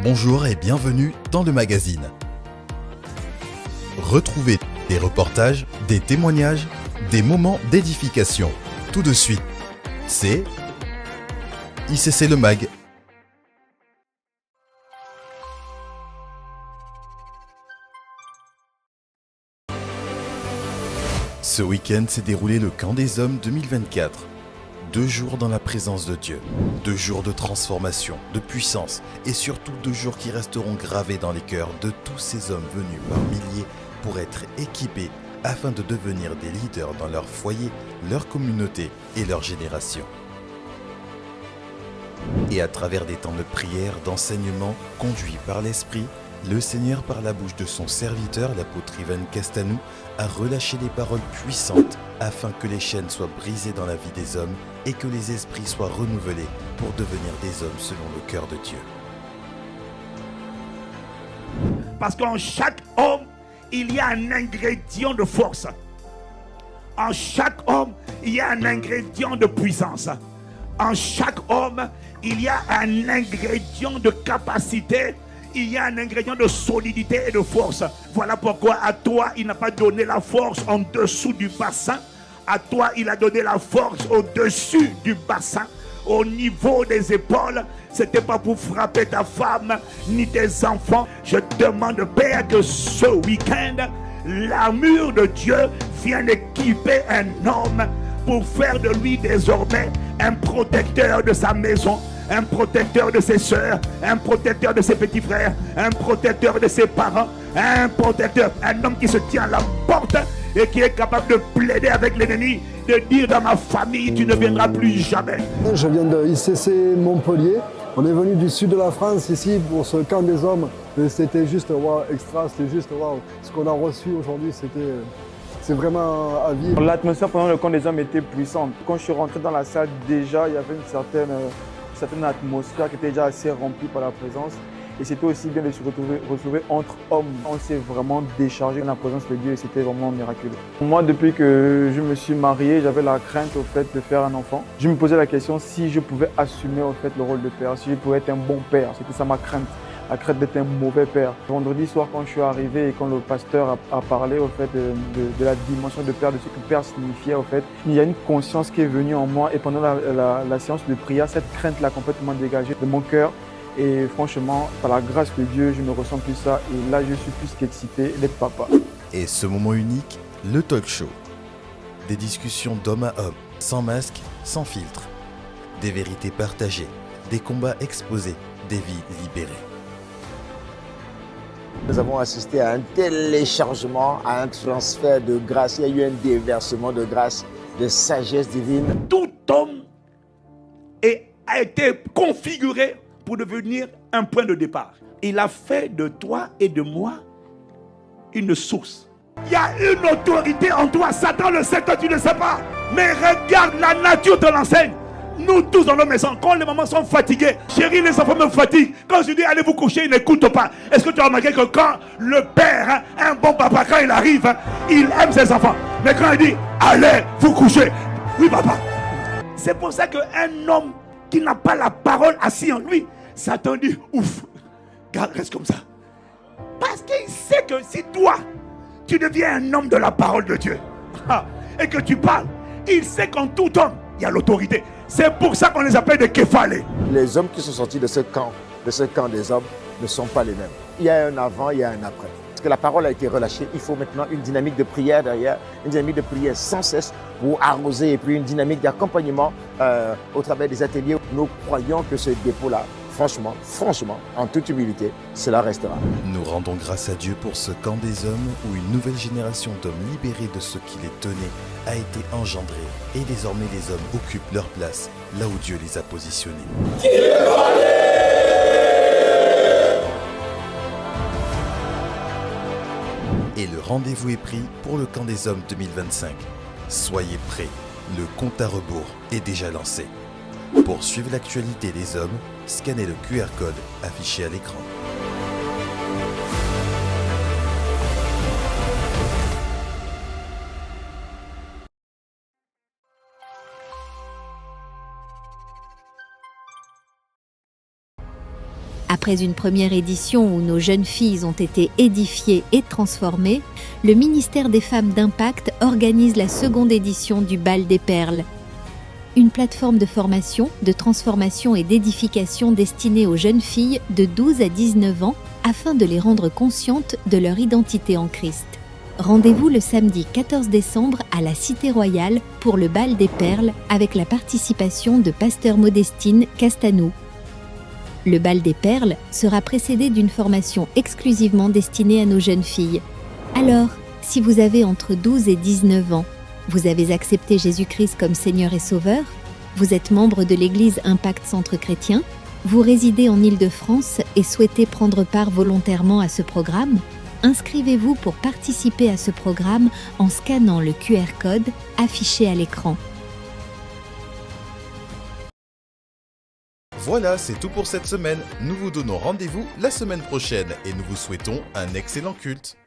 Bonjour et bienvenue dans le magazine. Retrouvez des reportages, des témoignages, des moments d'édification. Tout de suite, c'est ICC Le Mag. Ce week-end s'est déroulé le Camp des Hommes 2024. 2 jours dans la présence de Dieu, 2 jours de transformation, de puissance et surtout 2 jours qui resteront gravés dans les cœurs de tous ces hommes venus par milliers pour être équipés afin de devenir des leaders dans leur foyer, leur communauté et leur génération. Et à travers des temps de prière, d'enseignement, conduits par l'Esprit, le Seigneur, par la bouche de son serviteur, l'apôtre Ivan Castanou, a relâché des paroles puissantes afin que les chaînes soient brisées dans la vie des hommes et que les esprits soient renouvelés pour devenir des hommes selon le cœur de Dieu. Parce qu'en chaque homme, il y a un ingrédient de force. En chaque homme, il y a un ingrédient de puissance. En chaque homme, il y a un ingrédient de capacité. Il y a un ingrédient de solidité et de force. Voilà pourquoi à toi, il n'a pas donné la force en dessous du bassin. À toi, il a donné la force au-dessus du bassin. Au niveau des épaules, c'était pas pour frapper ta femme ni tes enfants. Je demande, Père, que ce week-end, l'armure de Dieu vienne équiper un homme pour faire de lui désormais un protecteur de sa maison, un protecteur de ses soeurs, un protecteur de ses petits frères, un protecteur de ses parents, un protecteur, un homme qui se tient à la porte et qui est capable de plaider avec l'ennemi, de dire dans ma famille, tu ne viendras plus jamais. Je viens de ICC Montpellier. On est venu du sud de la France ici pour ce camp des hommes. C'était juste wow, extra, c'était juste wow. Ce qu'on a reçu aujourd'hui, c'est vraiment à vivre. L'atmosphère pendant le camp des hommes était puissante. Quand je suis rentré dans la salle, déjà, il y avait une certaine atmosphère qui était déjà assez remplie par la présence. Et c'était aussi bien de se retrouver entre hommes. On s'est vraiment déchargé dans la présence de Dieu et c'était vraiment miraculeux. Moi, depuis que je me suis marié, j'avais la crainte au fait de faire un enfant. Je me posais la question si je pouvais assumer au fait le rôle de père, si je pouvais être un bon père. C'était ça ma crainte. La crainte d'être un mauvais père. Vendredi soir, quand je suis arrivé et quand le pasteur a parlé au fait de la dimension de père, de ce que père signifiait au fait, il y a une conscience qui est venue en moi et pendant la séance de prière, cette crainte l'a complètement dégagée de mon cœur. Et franchement, par la grâce de Dieu, je ne ressens plus ça et là, je suis plus qu'excité d'être papa. Et ce moment unique, le talk show. Des discussions d'homme à homme, sans masque, sans filtre. Des vérités partagées, des combats exposés, des vies libérées. Nous avons assisté à un téléchargement, à un transfert de grâce. Il y a eu un déversement de grâce, de sagesse divine. Tout homme a été configuré pour devenir un point de départ. Il a fait de toi et de moi une source. Il y a une autorité en toi. Satan le sait, toi tu ne le sais pas. Mais regarde, la nature te l'enseigne. Nous tous dans nos maisons, quand les mamans sont fatiguées, chérie, les enfants me fatiguent. Quand je dis allez vous coucher, ils n'écoutent pas. Est-ce que tu as remarqué que quand le père, un bon papa, quand il arrive, il aime ses enfants. Mais quand il dit allez vous coucher, oui papa. C'est pour ça qu'un homme qui n'a pas la parole assis en lui, Satan dit ouf, garde, reste comme ça. Parce qu'il sait que si toi, tu deviens un homme de la parole de Dieu et que tu parles, il sait qu'en tout homme, il y a l'autorité. C'est pour ça qu'on les appelle des képhalés. Les hommes qui sont sortis de ce camp des hommes, ne sont pas les mêmes. Il y a un avant, il y a un après. Parce que la parole a été relâchée, il faut maintenant une dynamique de prière derrière, une dynamique de prière sans cesse pour arroser et puis une dynamique d'accompagnement au travers des ateliers. Nous croyons que ce dépôt-là, franchement, en toute humilité, cela restera. Nous rendons grâce à Dieu pour ce camp des hommes où une nouvelle génération d'hommes libérés de ce qui les tenait a été engendrée et désormais les hommes occupent leur place là où Dieu les a positionnés. Et le rendez-vous est pris pour le camp des hommes 2025. Soyez prêts, le compte à rebours est déjà lancé. Pour suivre l'actualité des hommes, scannez le QR code affiché à l'écran. Après une première édition où nos jeunes filles ont été édifiées et transformées, le ministère des Femmes d'Impact organise la seconde édition du Bal des Perles. Une plateforme de formation, de transformation et d'édification destinée aux jeunes filles de 12 à 19 ans afin de les rendre conscientes de leur identité en Christ. Rendez-vous le samedi 14 décembre à la Cité Royale pour le Bal des Perles avec la participation de Pasteur Modestine Castanou. Le Bal des Perles sera précédé d'une formation exclusivement destinée à nos jeunes filles. Alors, si vous avez entre 12 et 19 ans, vous avez accepté Jésus-Christ comme Seigneur et Sauveur, vous êtes membre de l'Église Impact Centre Chrétien, vous résidez en Île-de-France et souhaitez prendre part volontairement à ce programme, inscrivez-vous pour participer à ce programme en scannant le QR code affiché à l'écran. Voilà, c'est tout pour cette semaine. Nous vous donnons rendez-vous la semaine prochaine et nous vous souhaitons un excellent culte.